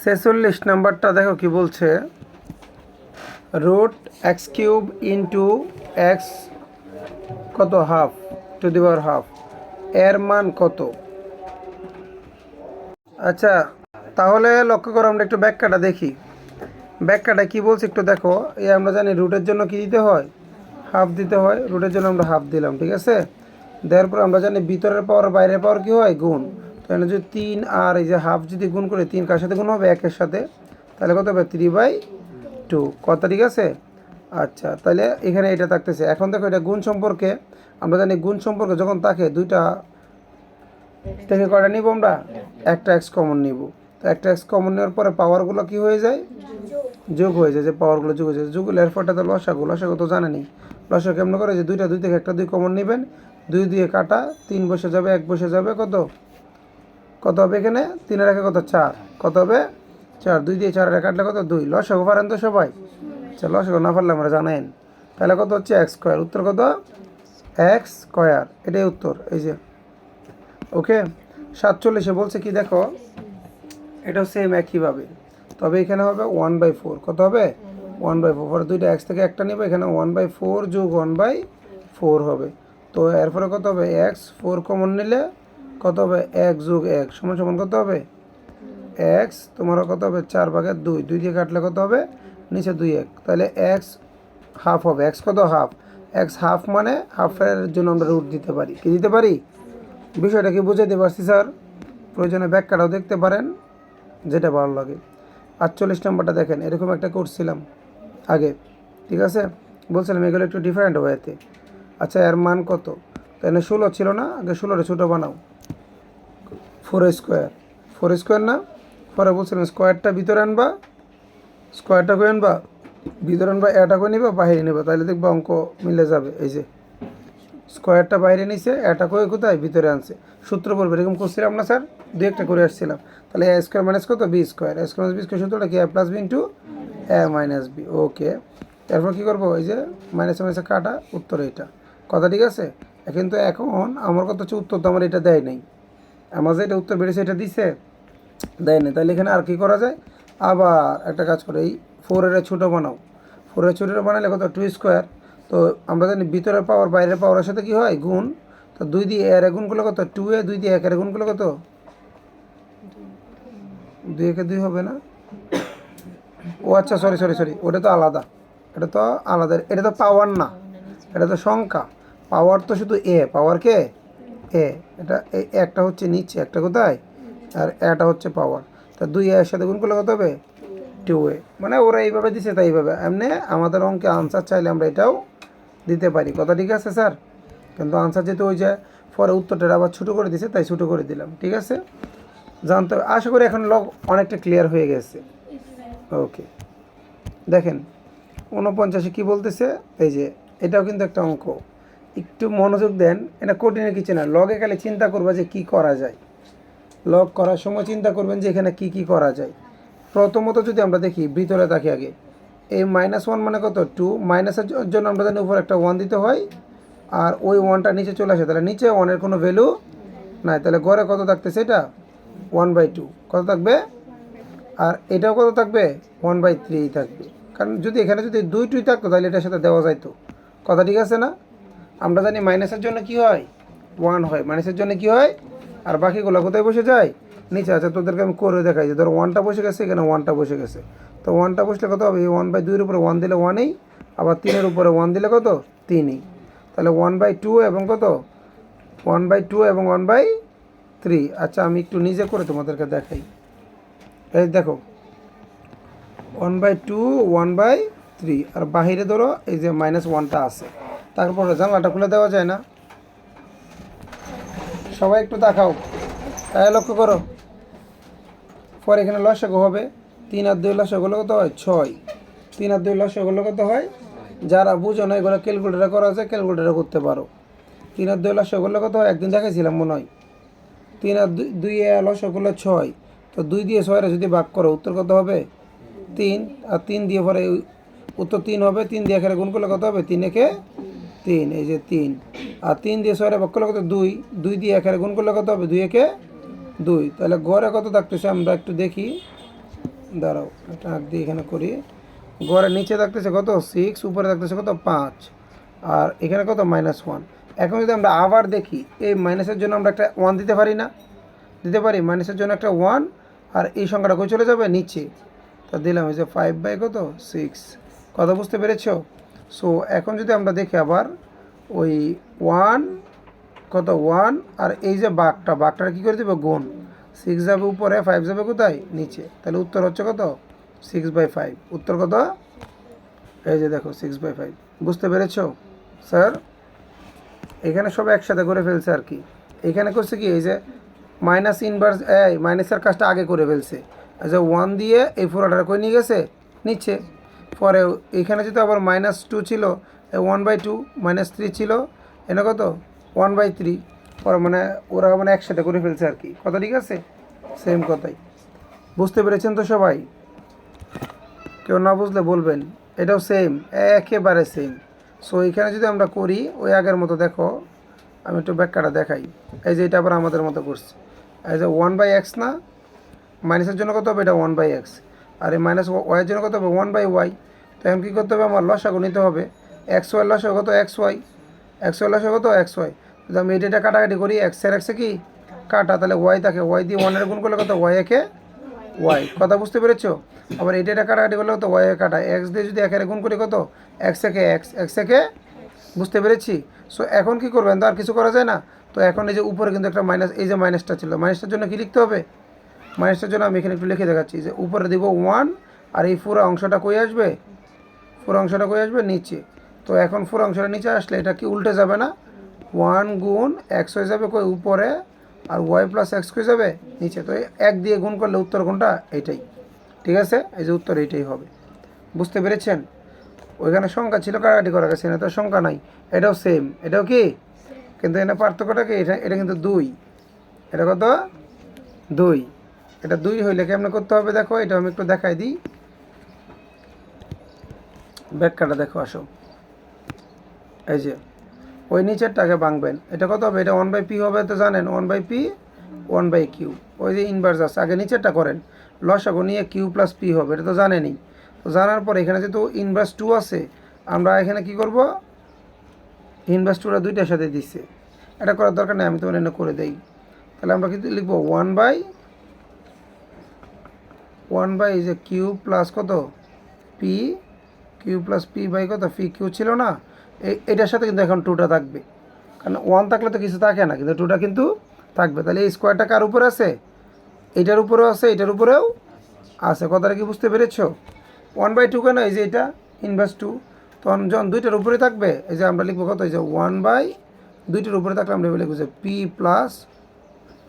ছেচল্লিশ নাম্বারটা দেখো কি বলছে, root x cube into x কত half to the power half এর মান কত। আচ্ছা, তাহলে লক্ষ্য করো, আমরা একটু ব্যাখ্যাটা দেখি। ব্যাখ্যাটা কি বলছে একটু দেখো। আমরা জানি রুটের জন্য কি দিতে হয়, হাফ দিতে হয়। রুটের জন্য আমরা হাফ দিলাম, ঠিক আছে। দেওয়ার পর আমরা জানি ভিতরের পাওয়ার বাইরের পাওয়ার কী হয়, গুণ। তো এখানে যদি 3 আর এই যে হাফ যদি গুণ করে, 3 কার সাথে গুণ হবে, 1-এর সাথে, তাহলে কত হবে 3/2 কত, ঠিক আছে। আচ্ছা, তাহলে এখানে এটা থাকতেছে। এখন দেখো এটা গুণ সম্পর্কে, আমরা জানি গুণ সম্পর্কে যখন থাকে দুইটা থেকে কয়টা নিব আমরা, একটা এক্স কমন নিব। তো একটা এক্স কমন নেওয়ার পরে পাওয়ারগুলো কি হয়ে যায়, যোগ হয়ে যায়। যে পাওয়ারগুলো যোগ হয়ে যায়, যোগ হলে এর পরটা তো লসাগু। লসাগু তো জানেনি। লসাগু কেমন করে, যে দুইটা 2 থেকে একটা 2 কমন নেবেন, 2 দিয়ে কাটা, 3 বসে যাবে, 1 বসে যাবে, কত কত হবে এখানে, 3 এর একে কত 4, কত হবে 4, 2 দিয়ে 4 এর কাটলে কত 2। লসাগু পারেন তো সবাই? আচ্ছা, লসাগু না পারলে আমরা জানেন। তাহলে কত হচ্ছে এক্স স্কোয়ার। উত্তর কত, এক্স স্কোয়ার, এটাই উত্তর। এই যে ওকে। 47-এ বলছে কি দেখো, এটাও সেম একইভাবে, তবে এখানে হবে 1/4। কত হবে 1/4। পরে দুইটা এক্স থেকে একটা নিবে, এখানে 1/4 যোগ 1/4 হবে। তো এরপরে কত হবে, এক্স 4 কমন নিলে কত হবে, 1 যোগ 1 সমান সমান কত হবে, এক্স তোমারও কত হবে 4/2। 2 দিয়ে কাটলে কত হবে, নিচে 2 1, তাহলে এক্স হাফ হবে। এক্স কত, হাফ। এক্স হাফ মানে হাফের জন্য আমরা রুট দিতে পারি। কি দিতে পারি, বিষয়টা কি বুঝাইতে পারছি স্যার? প্রয়োজনে ব্যাখ্যাটাও দেখতে পারেন, যেটা ভালো লাগে। 48 নম্বরটা দেখেন, এরকম একটা করছিলাম আগে, ঠিক আছে। বলছিলাম এগুলো একটু ডিফারেন্ট ওয়েতে। আচ্ছা, এর মান কত, তাহলে 16 ছিল না, আগে 16টা ছোটো বানাও। 4 স্কোয়ার না। পরে বলছিলাম স্কোয়ারটা ভিতরে আনবা, স্কোয়ারটা করে আনবা, ভিতরে আনবা, এটা করে নিবা, বাইরে নিবা, তাহলে দেখবা অঙ্ক মিলে যাবে। এই যে স্কোয়ারটা বাইরে নিছে, এটা করে কোথায় ভিতরে আনছে, সূত্র বলবে। এরকম করছিলাম না স্যার, 2-একটা করে আসছিলাম। তাহলে এ স্কোয়ার মাইনাস কত, বি স্কোয়ার। এ স্কোয়ার মাইনাস বি স্কোয়ার সূত্রটা কি, এ প্লাস বি ইন্টু এ মাইনাস বি। ওকে, তারপর কী করবো, এই যে মাইনাসে মাইনাসে কাটা, উত্তর এইটা কথা, ঠিক আছে। কিন্তু এখন আমার কথা হচ্ছে, উত্তর তো আমার এটা দেয় নাই। আমার যে এটা উত্তর বেরিয়েছে এটা দিছে, দেয় না। তাহলে এখানে আর কি করা যায়, আবার একটা কাজ করে, এই 4-এর ছোটো বানাও। 4-এর ছোটো বানালে কত, 2 স্কোয়ার। তো আমরা জানি ভিতরের পাওয়ার বাইরের পাওয়ারের সাথে কি হয়, গুণ। তো 2 দিয়ে এর গুণ করলে কত, 2a, 2 দিয়ে 1-এর গুণ করলে কত, 2 একে 2 হবে না। ও আচ্ছা, সরি সরি সরি, ওটা তো আলাদা, এটা তো আলাদা, এটা তো পাওয়ার না, এটা তো সংখ্যা। পাওয়ার তো শুধু এ, পাওয়ার কে এ। এটা একটা হচ্ছে নিচে, একটা কোথায়, আর এটা হচ্ছে পাওয়ার। তা 2 এর সাথে গুণ করলে কত হবে, 2a। মানে ওরা এইভাবে দিছে, তাই এইভাবে। এমনি আমাদের অঙ্কে আনসার চাইলে আমরা এটাও দিতে পারি, কথা ঠিক আছে স্যার। কিন্তু আনসার যেহেতু ওই যে পরে উত্তরটা আবার ছোটো করে দিছে, তাই ছোটো করে দিলাম, ঠিক আছে। জানতে হবে, আশা করি এখন লগ অনেকটা ক্লিয়ার হয়ে গেছে। ওকে, দেখেন 49-এ কী বলতেছে, এই যে এটাও কিন্তু একটা অঙ্ক, একটু মনোযোগ দেন। এটা কঠিনের কিছু না, লগে খালি চিন্তা করবা যে কি করা যায়। লগ করার সময় চিন্তা করবেন যে এখানে কি কি করা যায়। প্রথমত যদি আমরা দেখি, ভিতরে থাকি আগে, এই -1 মানে কত, 2। মাইনাসের জন্য আমরা জানি উপর একটা 1 দিতে হয়, আর ওই 1টা নিচে চলে আসে, তাহলে নিচে 1-এর কোনো ভ্যালু নাই। তাহলে ঘরে কত থাকতেছে, এটা 1/2 কত থাকবে, আর এটাও কত থাকবে, 1/3 থাকবে। কারণ যদি এখানে যদি 2 থাকতো, তাহলে এটার সাথে দেওয়া যাইতো, কথা ঠিক আছে না। আমরা জানি মাইনাসের জন্য কি হয়, 1 হয়, মাইনাসের জন্য কি হয়, আর বাকিগুলো কোথায় বসে যায়, নিচে। আচ্ছা, তোদেরকে আমি করে দেখাই, যে ধরো 1টা বসে গেছে, এখানে 1টা বসে গেছে। তো 1টা বসলে কত হবে, 1/2-এর উপরে 1 দিলে 1ই, আবার 3-এর উপরে 1 দিলে কত, 3ই। তাহলে 1/2 এবং কত, 1/2 এবং 1/3। আচ্ছা, আমি একটু নিজে করে তোমাদেরকে দেখাই। এই দেখো 1/2, 1/3, আর বাহিরে ধরো এই যে -1টা আছে। তারপরে জানলাটা খুলে দেওয়া যায় না, সবাই একটু দেখাও, তাই লক্ষ্য করো। পরে এখানে লসাগু হবে, 3 আর 2 লসাগু হলে কত হয়, 6। 3 আর 2 লসাগু হলে কত হয়, যারা বুঝো না এগুলো ক্যালকুলেটারে করা যায়, ক্যালকুলেটারে করতে পারো। 3 আর 2 লসাগু হলে কত হয়, একদিন দেখাইছিলাম মনে হয়। 3 আর 2 লসাগু হলে 6। তো 2 দিয়ে 6-এর যদি ভাগ করো, উত্তর কত হবে, 3। আর 3 দিয়ে পরে উত্তর 3 হবে। 3 দিয়ে এখানে গুণ করলে কত হবে, 3 একে 3, এই যে 3। আর 3 দিয়ে 6-এর ভাগ করলে কত, 2। 2 দিয়ে এখানে গুণ করলে কত হবে, 2 একে 2। তাহলে গড়ে কত থাকতেছে, আমরা একটু দেখি। দাঁড়াও একটা আঁক দিয়ে এখানে করি। গড়ের নিচে থাকতেছে কত 6, উপরে থাকতেছে কত 5, আর এখানে কত -1। এখন যদি আমরা আবার দেখি এই মাইনাসের জন্য আমরা একটা 1 দিতে পারি না? দিতে পারি। মাইনাসের জন্য একটা 1, আর এই সংখ্যাটা কই চলে যাবে নিচে। তো দিলাম এই যে 5/6। কথা বুঝতে পেরেছো? সো এখন যদি আমরা দেখি আবার ওই 1 কত 1, আর এই যে বাঘটা কী করে দেবো গুণ। 6 যাবে উপরে, 5 যাবে কোথায় নিচে। তাহলে উত্তর হচ্ছে কত 6/5। উত্তর কত? এই যে দেখো 6/5। বুঝতে পেরেছো স্যার? এখানে সব একসাথে করে ফেলছে আর কি। এখানে করছে কি এই যে মাইনাস ইনভার্স, এই মাইনাসের কাজটা আগে করে ফেলছে। যে 1 দিয়ে এই পুরোটা করে নিয়ে গেছে নিচে। পরে এখানে যেহেতু আবার -2 ছিল, 1/2, -3 ছিল, এনে কত 1/3। পরে মানে ওরা মানে একসাথে করে ফেলছে আর কি। কথা ঠিক আছে? সেম কথাই। বুঝতে পেরেছেন তো সবাই? কেউ না বুঝলে বলবেন। এটাও সেম, একেবারে সেম। সো এখানে যদি আমরা করি ওই আগের মতো, দেখো আমি একটু ব্যাখ্যাটা দেখাই। এই যে এটা আবার আমাদের মতো করছে। এই যে 1/x না, মাইনাসের জন্য কত হবে এটা 1/x, আর এই মাইনাস ওয়াইয়ের জন্য কত হবে 1/y। তো এখন কী করতে হবে, আমার লসাগু নিতে হবে। এক্স ওয়াই লসাগু কত xy, xy লসাগু কত xy। যদি আমি এটা কাটাকাটি করি, এক্সের এক্সে কি কাটা, তাহলে ওয়াই থাকে, ওয়াই দিয়ে 1-এর গুণ করলে কত ওয়াই একে ওয়াই। কথা বুঝতে পেরেছো? আবার এটা কাটাকাটি করলে কত ওয়াই কাটা, এক্স দিয়ে যদি একের গুণ করি কত এক্স একে এক্স, এক্স একে। বুঝতে পেরেছি? সো এখন কি করবেন, তো আর কিছু করা যায় না। তো এখন এই যে উপরে কিন্তু একটা মাইনাস, এই যে মাইনাসটা ছিল, মাইনাসটার জন্য কি লিখতে হবে? মাইনাসটার জন্য আমি এখানে একটু লিখে দেখাচ্ছি যে উপরে দিব 1, আর এই পুরো অংশটা কই আসবে, পুরো অংশটা কই আসবে নিচে। তো এখন পুরো অংশটা নিচে আসলে এটা কি উল্টে যাবে না? 1 গুণ এক্স হয়ে যাবে কই উপরে, আর ওয়াই প্লাস এক্স কই যাবে নিচে। তো 1 দিয়ে গুণ করলে উত্তর কোনটা? এইটাই। ঠিক আছে? এই যে উত্তর এইটাই হবে। বুঝতে পেরেছেন? ওইখানে সংখ্যা ছিল, কাটাকাটি করা গেছে, না তো সংখ্যা নাই। এটাও সেম, এটাও কি, কিন্তু এখানে পার্থক্যটা কি, এটা কিন্তু 2। এটা কত 2। এটা 2 হইলে কেমন করতে হবে দেখো, এটা আমি একটু দেখাই দিই। ব্যাখ্যাটা দেখো, আসো। এই যে ওই নিচেরটাকে ভাঙবেন, এটা কত হবে, এটা 1/p হবে, তো জানেন 1/p 1/q। ওই যে ইনভার্স আছে, আগে নিচেরটা করেন। লসাগু নিয়ে q + p হবে, এটা তো জানেনই। তো জানার পর এখানে যেহেতু ইনভার্স 2 আছে, আমরা এখানে কি করব, ইনভার্স 2টা দুইটার সাথে দিচ্ছে। এটা করার দরকার নেই, আমি তোমার এনে করে দেই। তাহলে আমরা কিন্তু লিখবো 1/1 এই যে q প্লাস কত p, q + p বাই কত পি কিউ ছিল না, এটার সাথে কিন্তু এখন 2টা থাকবে। কারণ 1 থাকলে তো কিছু থাকে না, কিন্তু 2টা কিন্তু থাকবে। তাহলে এই স্কোয়ারটা কার উপরে আছে? এটার উপরেও আছে, এটার উপরেও আছে। কথাটা কি বুঝতে পেরেছো? 1/2 কেন, এই যে এটা ইনভার্স 2, তখন যখন দুইটার উপরে থাকবে, এই যে আমরা লিখবো কত, এই যে 1/2টার উপরে থাকলে আমরা লিখবো যে p plus,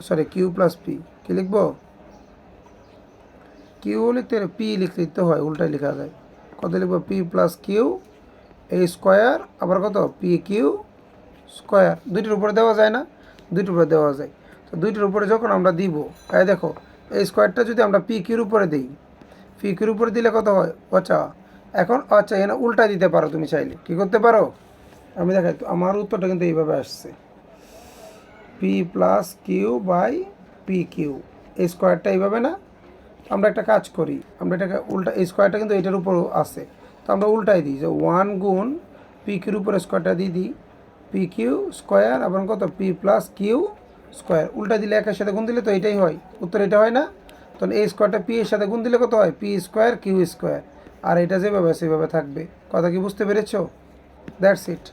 sorry q + p। কী লিখবো? কিউ লিখতে পি লিখতে হয়, উল্টাই লেখা যায়। কত লিখবো, p + q এই স্কোয়ার, আবার কত pq স্কোয়ার। দুইটার উপরে দেওয়া যায় না? দুইটার উপরে দেওয়া যায়। তো দুইটার উপরে যখন আমরা দিব, এই দেখো এই স্কোয়ারটা যদি আমরা pqর উপরে দিই, pqর উপরে দিলে কত হয়, আচ্ছা এখন আচ্ছা এখানে উল্টাই দিতে পারো তুমি চাইলে। কী করতে পারো, আমি দেখাই তো, আমার উত্তরটা কিন্তু এইভাবে আসছে, p + q বাই pq। এই স্কোয়ারটা এইভাবে না। আমরা একটা কাজ করি, আমরা এটাকে উল্টা, এই স্কোয়ারটা কিন্তু এটার উপরও আছে, তো আমরা উল্টাই দিই যে 1 গুণ pqর উপরে স্কোয়ারটা দিয়ে দিই, pq স্কোয়ার, আবার কত p + q স্কোয়ার। উল্টা দিলে একের সাথে গুণ দিলে তো এটাই হয়, উত্তর এটা হয় না? তখন এই স্কোয়ারটা p এর সাথে গুণ দিলে কত হয়, p স্কোয়ার q স্কোয়ার। আর এটা যেভাবে সেভাবে থাকবে। কথা কি বুঝতে পেরেছো? That's it.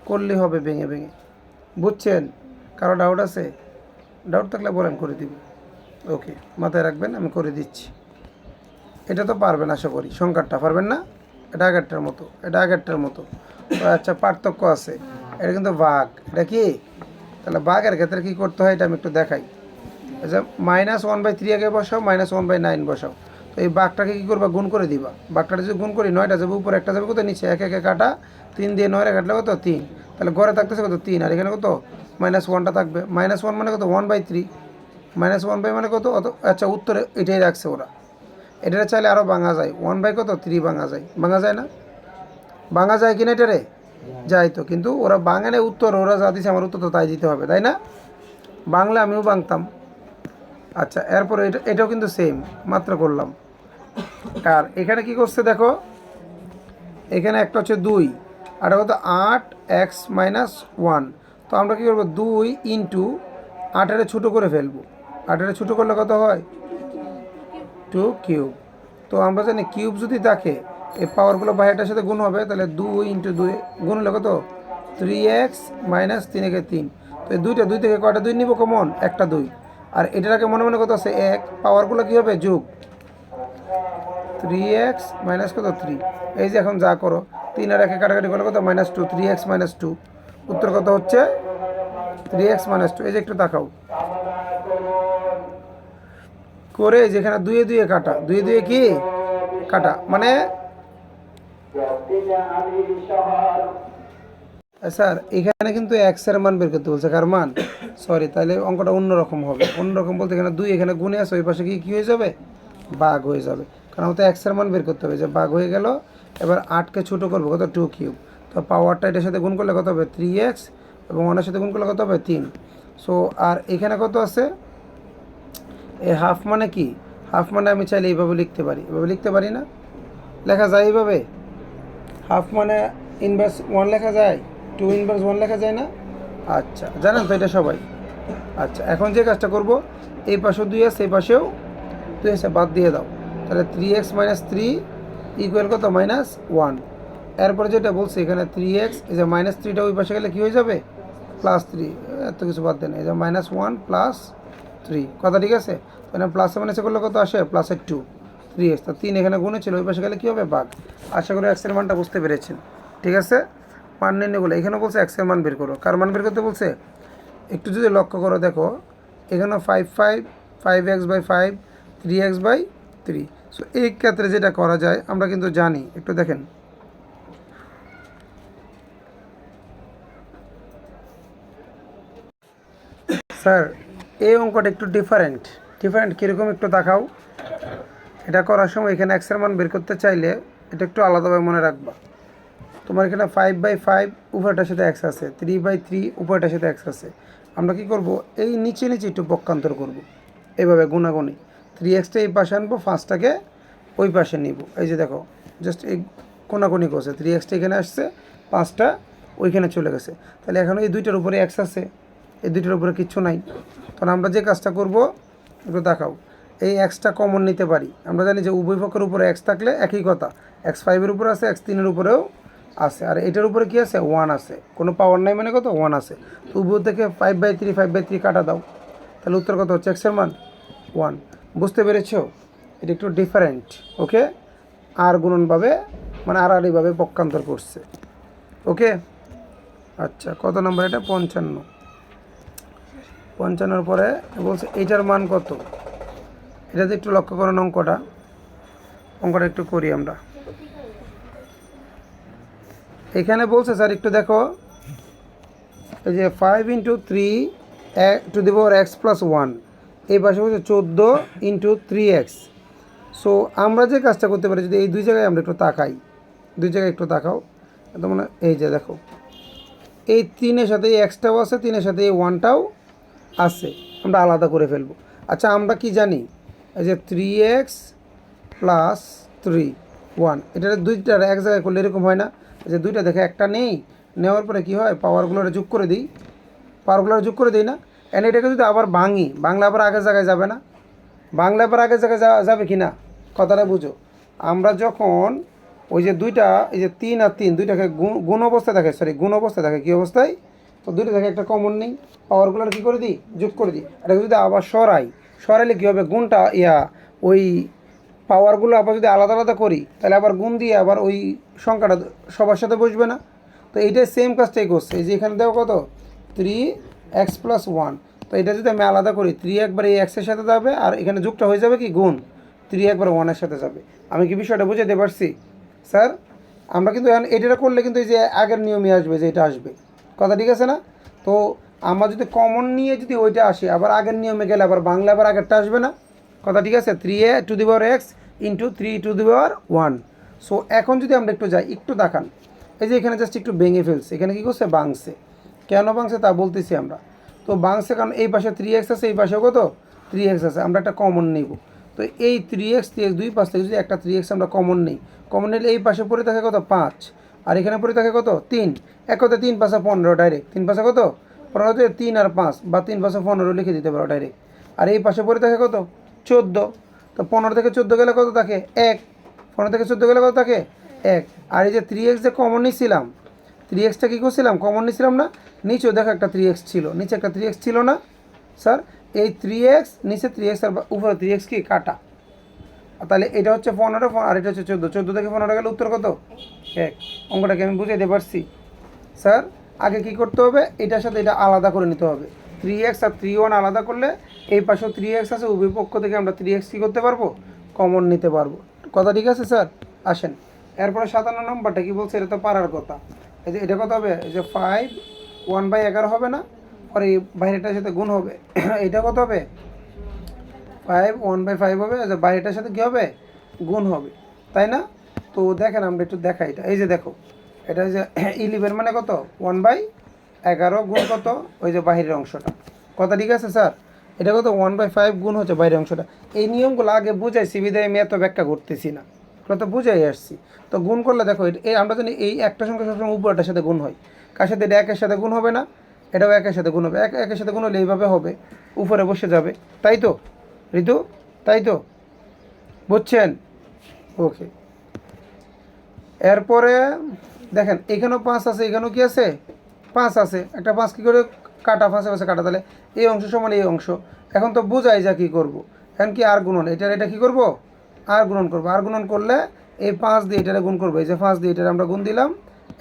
করলেই হবে ভেঙে ভেঙে। বুঝছেন? কারো ডাউট আছে? ডাউট থাকলে বলেন, করে দিব। ওকে, মাথায় রাখবেন, আমি করে দিচ্ছি। এটা তো পারবেন আশা করি, সংখ্যাটা পারবেন না? এটা আগেরটার মতো, এটা আগেরটার মতো। তো আচ্ছা, পার্থক্য আছে। এটা কিন্তু ভাগ, এটা কি, তাহলে ভাগের ক্ষেত্রে কী করতে হয় এটা আমি একটু দেখাই। আচ্ছা, -1/3 আগে বসাও, -1/9 বসাও। তো এই ভাগটাকে কী করবা, গুণ করে দিবা। ভাগটা যদি গুণ করি, 9টা যাবে উপরে, একটা যাবে কত নিচে, এক একে কাটা, 3 দিয়ে 9 কাটলে কত 3। তাহলে ঘরে থাকতেছে কত 3, আর এখানে কত -1টা থাকবে। -1 মানে কত 1/3, -1 মানে কত অত। আচ্ছা, উত্তরে এটাই রাখছে ওরা। এটা চাইলে আরও ভাঙা যায়, 1/3 ভাঙা যায়, ভাঙা যায় না? ভাঙা যায় কিনা এটারে? যায় তো, কিন্তু ওরা বাঙালি উত্তর, ওরা যা দিছে আমার উত্তর তো তাই দিতে হবে, তাই না? বাংলা আমিও বাংতাম। আচ্ছা, এরপরে এটাও কিন্তু সেম মাত্র করলাম। আর এখানে কি করছে দেখো, এখানে একটা হচ্ছে 2 আর কত 8x-1। তো আমরা কী করবো 2 ইন্টু 8 ছোটো করে ফেলবো। 8 ছোটো করলে কত হয় 2 কিউব। তো আমরা জানি কিউব যদি থাকে এই পাওয়ারগুলো বাইরেটার সাথে গুণ হবে, তাহলে 2 ইন্টু 2 গুণ হলে কত 3x-3 তো এই দুইটা 2 থেকে কয়টা 2 নিব কমন, একটা 2। আর এটাকে মনে মনে কত আছে 1, পাওয়ারগুলো কী হবে যোগ 3x কত 3। এই যে এখন যা করো 3 আর 1 কাটাকাটি করলে কত -2, 3x-2। উত্তর কত হচ্ছে 3x-2। এই যে একটু তাকাও করে, যেখানে 2 2 কাটা, 2 2 কি কাটা, মানে স্যার এখানে কিন্তু এক্স এর মান বের করতে বলছে, কার মান, সরি তাহলে অঙ্কটা অন্যরকম হবে। অন্যরকম বলতে এখানে 2 এখানে গুণে আছে, ওই পাশে কি হয়ে যাবে ভাগ হয়ে যাবে, কারণ আমাদের এক্স এর মান বের করতে হবে। যে ভাগ হয়ে গেল, এবার 8কে ছোটো করবো কত 2 কিউব। তো পাওয়ারটা এটার সাথে গুণ করলে কত হবে 3x, এবং 1 এর সাথে গুণ করলে কত হবে 3। সো আর এখানে কত আছে, এই হাফ মানে কি, হাফ মানে আমি চাইলে এইভাবে লিখতে পারি, এভাবে লিখতে পারি না, লেখা যায় এইভাবে। হাফ মানে ইনভার্স 1 লেখা যায়, 2 ইনভার্স 1 লেখা যায় না। আচ্ছা জানেন তো এটা সবাই। আচ্ছা এখন যে কাজটা করব, এই পাশেও 2 আছে, এই পাশেও 2 আছে, বাদ দিয়ে দাও। তাহলে 3x-3 ইকুয়াল কত -1। এরপরে যেটা বলছে এখানে 3x, এই যে -3টা ওই পাশে গেলে কী হয়ে যাবে +3। এত কিছু বাদ দেন, এই যে -1 + 3 কথা ঠিক আছে। তাহলে প্লাসে মাইনাসে করলে কত আসে +2 3x। তো 3 এখানে গুণে ছিল, ওই পাশে গেলে কী হবে ভাগ। আশা করি এক্সের মানটা বুঝতে পেরেছেন। ঠিক আছে, মান নির্ণয়গুলো এখানে বলছে এক্সের মান বের করো, কার মান বের করতে বলছে একটু যদি লক্ষ্য করো দেখো, এখানে 5x/5, 3x/3। সো এই ক্ষেত্রে যেটা করা যায় আমরা কিন্তু জানি, একটু দেখেন স্যার এই অঙ্কটা একটু ডিফারেন্ট কীরকম একটু দেখাও। এটা করার সময় এখানে এক্সের মান বের করতে চাইলে এটা একটু আলাদাভাবে মনে রাখবা। তোমার এখানে 5/5 উপরটার সাথে এক্স আছে, 3/3 উপরটার সাথে এক্স আছে। আমরা কি করব, এই নিচে একটু পক্ষান্তর করব, এইভাবে গুণাগুণি 3xটা এই পাশে আনবো, 5টাকে ওই পাশে নিব। এই যে দেখো জাস্ট এই কোনাকুনি করছে, 3xটা এখানে আসছে, 5টা ওইখানে চলে গেছে। তাহলে এখন এই দুইটার উপরে এক্স আছে, এই দুইটার উপরে কিচ্ছু নাই। তখন আমরা যে কাজটা করব একটু দেখাও, এই এক্সটা কমন নিতে পারি। আমরা জানি যে উভয় পক্ষের উপরে এক্স থাকলে একই কথা, x5-এর উপরে আছে, x3-এর উপরেও আছে, আর এটার উপরে কি আছে 1 আছে, কোনো পাওয়ার নাই মানে কত 1 আছে। তো উভয় থেকে 5/3 কাটা দাও, তাহলে উত্তর কত হচ্ছে এক্সের মান 1। বুঝতে পেরেছো, এটা একটু ডিফারেন্ট। ওকে, আর গুণনভাবে মানে আড়াআড়িভাবে পক্ষান্তর করছে। ওকে আচ্ছা, কত নম্বর এটা 55। 55-এর পরে বলছে এইটার মান কত, এটাতে একটু লক্ষ্য করেন অঙ্কটা একটু করি আমরা। এখানে বলছে স্যার একটু দেখো, এই যে 5 × 3x⁻x+1, এই পাশে বলছে 14 × 3x। সো আমরা যে কাজটা করতে পারি, যদি এই দুই জায়গায় আমরা একটু তাকাই, দুই জায়গায় একটু তাকাও, তো মানে এই যে দেখো এই 3-এর সাথে এই এক্সটাও আছে, 3-এর সাথে এই 1টাও আছে, আমরা আলাদা করে ফেলবো। আচ্ছা আমরা কি জানি, এই যে 3x + 3 1, এটা দুইটার এক জায়গায় করলে এরকম হয় না, যে দুইটা দেখে একটা নেই, নেওয়ার পরে কি হয় পাওয়ারগুলোরে যোগ করে দিই, না। এন্ড এটাকে যদি আবার ভাঙি, বাংলা আবার আগের জায়গায় যাবে না, বাংলা আবার আগের জায়গায় যাবে কি না, কথাটা বুঝো। আমরা যখন ওই যে দুইটা, এই যে 3 আর 3 দুইটাকে গুণ অবস্থায় থাকে, গুণ অবস্থায় থাকে, কী অবস্থায়, তো দুইটা থেকে একটা কমন নেই, পাওয়ারগুলোর কী করে দিই যোগ করে দিই। এটাকে যদি আবার সরাইলে কী হবে, গুণটা ওই পাওয়ারগুলো আবার যদি আলাদা আলাদা করি, তাহলে আবার গুণ দিয়ে আবার ওই সংখ্যাটা সবার সাথে বসবে না। তো এইটাই সেম কাজটাই করছে, এই যে এখানে দেখো কত 3x+1। তো এটা যদি আমি আলাদা করি, 3 একবার এই এক্সের সাথে যাবে, আর এখানে যুগটা হয়ে যাবে কি গুণ, 3 একবার 1-এর সাথে যাবে। আমি কি বিষয়টা বুঝাতে পারছি স্যার? আমরা কিন্তু এখন এটা করলে কিন্তু এই যে আগের নিয়মে আসবে, যে এটা আসবে, কথা ঠিক আছে না? তো আমরা যদি কমন নিয়ে যদি ওইটা আসে, আবার আগের নিয়মে গেলে আবার বাংলা আবার আগেরটা আসবে না, কথা ঠিক আছে। 3x × 3^1। সো এখন যদি আমরা একটু যাই, একটু দেখান, এই যে এখানে জাস্ট একটু ভেঙে ফেলছে, এখানে কী করছে ভাঙছে, কেন ভাঙছে তা বলতেছি আমরা। তো ভাঙছে কারণ এই পাশে 3x আছে, এই পাশেও কত 3x আছে, আমরা একটা কমন নিব। তো এই 3x 3x দুই পাশ থেকে যদি একটা 3x আমরা কমন নিই, কমন নিলে এই পাশে পড়ে থাকে কত 5, আর এখানে পড়ে থাকে কত 3, এক কথা 3 পাশে 15 ডাইরেক্ট, 3 পাশে কত 15, 3 আর 5 বা 3 পাশে 15 লিখে দিতে পারো ডাইরেক্ট। আর এই পাশে পড়ে থাকে কত 14, তো 15 থেকে 14 গেলে কত থাকে 1, 15 থেকে 14 গেলে কত থাকে 1। আর এই যে 3x যে কমন নিয়েছিলাম, 3xটা কী করছিলাম কমন নিয়েছিলাম না, নিচেও দেখো একটা 3x ছিল, নিচে একটা 3x ছিল না স্যার, এই 3x নিচে 3x আর উপরে 3x কি কাটা, তাহলে এটা হচ্ছে 15 আর এটা হচ্ছে 14, 14 থেকে 15 গেলে উত্তর কত 1। অঙ্কটাকে আমি বুঝাইতে পারছি স্যার? আগে কি করতে হবে, এটার সাথে এটা আলাদা করে নিতে হবে, 3x আর 3 আলাদা করলে এই পাশেও 3x আছে, উভয় পক্ষ থেকে আমরা 3x কী করতে পারবো কমন নিতে পারবো। কথা ঠিক আছে স্যার? আসেন এরপরে 57 নম্বরটা কি বলছে, এটা তো পারার কথা। এই যে এটা কত হবে, এই যে 5 1/11 হবে না, আর এই বাইরেটার সাথে গুণ হবে এটা কত হবে 5 1/5 হবে, যে বাইরেটার সাথে কী হবে গুণ হবে, তাই না? তো দেখেন আমরা একটু দেখাই এটা, এই যে দেখো এটা যে 11 মানে কত 1/11 গুণ কত ওই যে বাইরের অংশটা। কথা ঠিক আছে স্যার? এটা কত 1/5 গুণ হচ্ছে বাইরের অংশটা। এই নিয়মগুলো আগে বুঝাইছি বিধায় আমি এত ব্যাখ্যা করতেছি না, ওগুলো তো বুঝাই আসছি। তো গুণ করলে দেখো এই আমরা জানি এই একটা সংখ্যা সবসময় উপরটার সাথে গুণ হয়, কার সাথে, এটা একের সাথে গুণ হবে না, এটাও একের সাথে গুণ হবে, একের সাথে গুণ হলে এইভাবে হবে, উপরে বসে যাবে, তাই তো ঋতু? তাই তো, বুঝছেন? ওকে। এরপরে দেখেন এখানেও 5 আছে, এখানেও কি আছে 5 আছে, একটা 5 কী করে কাটা, ফাঁসে ফাঁসে কাটা, তাহলে এই অংশ সমান এই অংশ। এখন তো বোঝাই যা কী করবো, এখন কি আর গুণন, এটার এটা কী করবো আর গুণন করবো, আর গুণন করলে এই 5 দিয়ে এটারে গুণ করবো, এই যে 5 দিয়ে এটারে আমরা গুণ দিলাম।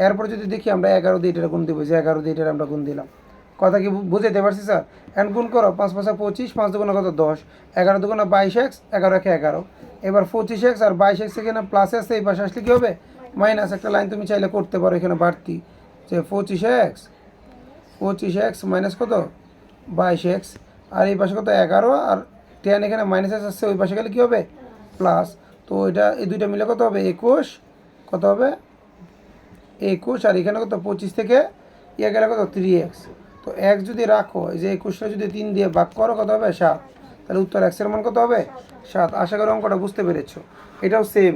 এরপরে যদি দেখি আমরা 11 দিয়ে এটারে গুণ দিব, যে 11 দিয়ে এটারে আমরা গুণ দিলাম। কথা কি বুঝাইতে পারছি স্যার? এখন গুণ করো, 5 5 25, 5 দুগুণে কত 10, 11 দুগুণে 22x, 11 একে 11, এবার 25x আর 22x এখানে প্লাস আসছে, এই পাশে আসলে কী হবে মাইনাস, একটা লাইন তুমি চাইলে করতে পারো এখানে বাড়তি, যে 25x মাইনাস কত 22x, আর এই পাশে কত 11, আর 10 এখানে মাইনাস আসছে, ওই পাশে গেলে কী হবে প্লাস। তো এটা এই দুইটা মিলে কত হবে 21, কত হবে 21, আর এখানে কত 25 থেকে ইয়ে গেলে কত 3x। তো x যদি রাখো, এই যে 21টা যদি 3 দিয়ে ভাগ করো কত হবে 7, তাহলে উত্তর x এর মান কত হবে 7। আশা করি অঙ্কটা বুঝতে পেরেছো। এটাও সেম,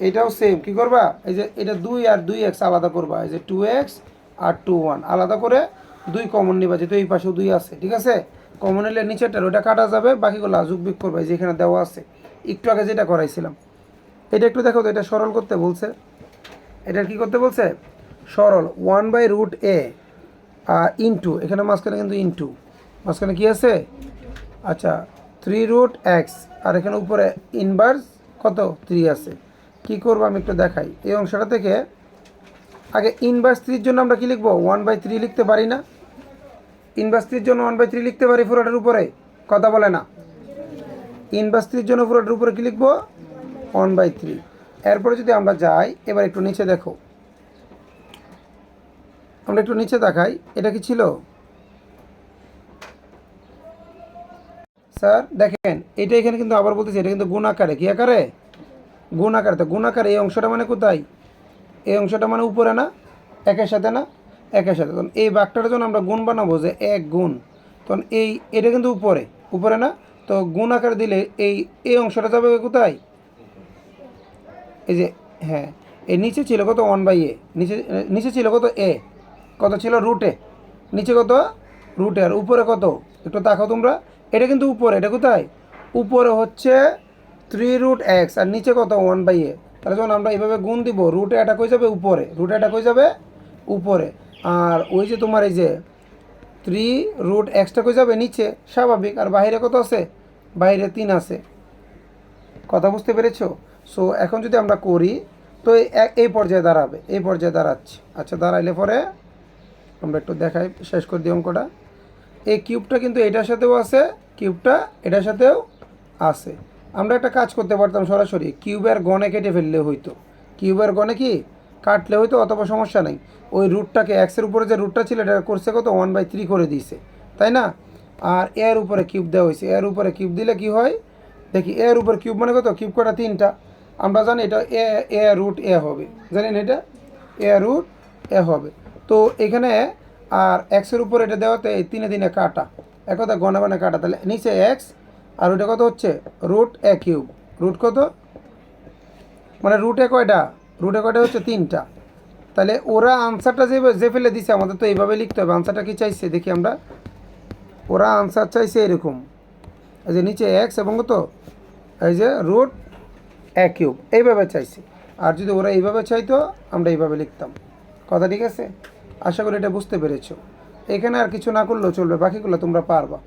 এটাও সেম, কী করবা, এই যে এটা 2 আর 2x আলাদা করবা, এই যে 2x আর 21 আলাদা করে 2 কমন নিবা, যেহেতু এই পাশেও 2 আছে, ঠিক আছে? কমন নিলে নিচেরটার ওটা কাটা যাবে, বাকিগুলো যোগ বিয়োগ করবা, এই যে এখানে দেওয়া আছে, একটু আগে যেটা করাইছিলাম। এটা একটু দেখো তো, এটা সরল করতে বলছে, এটা কি করতে বলছে সরল, 1/√a ইন্টু, এখানে মাঝখানে কিন্তু ইন্টু, মাঝখানে কী আছে আচ্ছা 3√x, আর এখানে উপরে ইনভার্স কত 3 আছে। কি করবো আমি একটু দেখাই, এই অংশটা থেকে আগে ইনভার্স 3 জন্য আমরা কি লিখবো 1/3 লিখতে পারি না? ইনভার্স 3 জন্য 1/3 লিখতে পারি পুরোটার উপরে, কথা বলে না? ইনভার্স 3 জন্য পুরোটার উপরে কি লিখবো 1/3। এরপরে যদি আমরা যাই এবার একটু নিচে দেখো, আমরা একটু নিচে দেখাই, এটা কি ছিল স্যার? দেখেন এটা এখানে কিন্তু আবার বলতেছি, এটা কিন্তু গুণ আকারে, কি আকারে গুণ আকারে। তো গুণ আকারে এই অংশটা মানে কোথায়, এই অংশটা মানে উপরে না, একের সাথে না, একের সাথে। তখন এই বাঘটার জন্য আমরা গুণ বানাবো, যে 1 গুণ, তখন এটা কিন্তু উপরে, উপরে না, তো গুণ আকারে দিলে এই অংশটা যাবে কোথায়, এই যে হ্যাঁ এই নিচে ছিল কত 1/a, নিচে ছিল কত a, কত ছিল √a, নিচে কত √a, আর উপরে কত একটু দেখো তোমরা, এটা কিন্তু উপরে, এটা কোথায় উপরে হচ্ছে 3√x, আর নিচে কত 1/a। তাহলে যখন আমরা এইভাবে গুণ দিব, √a এটা কই যাবে উপরে, √a এটা কই যাবে উপরে, আর ওই যে তোমার এই যে 3√x কই যাবে নিচে স্বাভাবিক, আর বাইরে কত আছে বাইরে 3 আছে। কথা বুঝতে পেরেছো? সো এখন যদি আমরা করি তো এই পর্যায়ে দাঁড়াবে, এই পর্যায়ে দাঁড়াচ্ছে। আচ্ছা দাঁড়াইলে পরে আমরা একটু দেখাই, শেষ করে দিই অঙ্কটা। এই কিউবটা কিন্তু এটার সাথেও আছে, কিউবটা এটার সাথেও আছে। আমরা একটা কাজ করতে পারতাম, সরাসরি কিউবের গণে কেটে ফেললে হইতো, কিউবের গণে কি কাটলে হইতো, অথবা সমস্যা নেই, ওই রুটটাকে এক্সের উপরে যে রুটটা ছিল এটা করছে কত 1/3 করে দিয়েছে, তাই না? আর এর উপরে কিউব দেওয়া হয়েছে, এর উপরে কিউব দিলে কি হয় দেখি, এর উপর কিউব মানে কত, কিউব কটা 3টা, আমরা জানি এটা a√a হবে, জানেন এটা a√a হবে। তো এখানে আর এক্সের উপর এটা দেওয়াতে এই 3 কাটা, এক কথা গণে গণে কাটা, তাহলে নিচে এক্স আর ওইটা কত হচ্ছে রুট এ কিউব। রুট কত, মানে রুটে কয়টা, রুটে কয়টা হচ্ছে 3টা। তাহলে ওরা আনসারটা যে ফেলে দিছে আমাদের তো এইভাবে লিখতে হবে। আনসারটা কি চাইছে দেখি আমরা, ওরা আনসার চাইছে এরকম, এই যে নিচে এক্স এবং কত এই যে রুট এ কিউব এইভাবে চাইছে। আর যদি ওরা এইভাবে চাইতো আমরা এইভাবে লিখতাম। কথা ঠিক আছে? আশা করি এটা বুঝতে পেরেছো। এখানে আর কিছু না করলেও চলবে, বাকিগুলো তোমরা পারবা।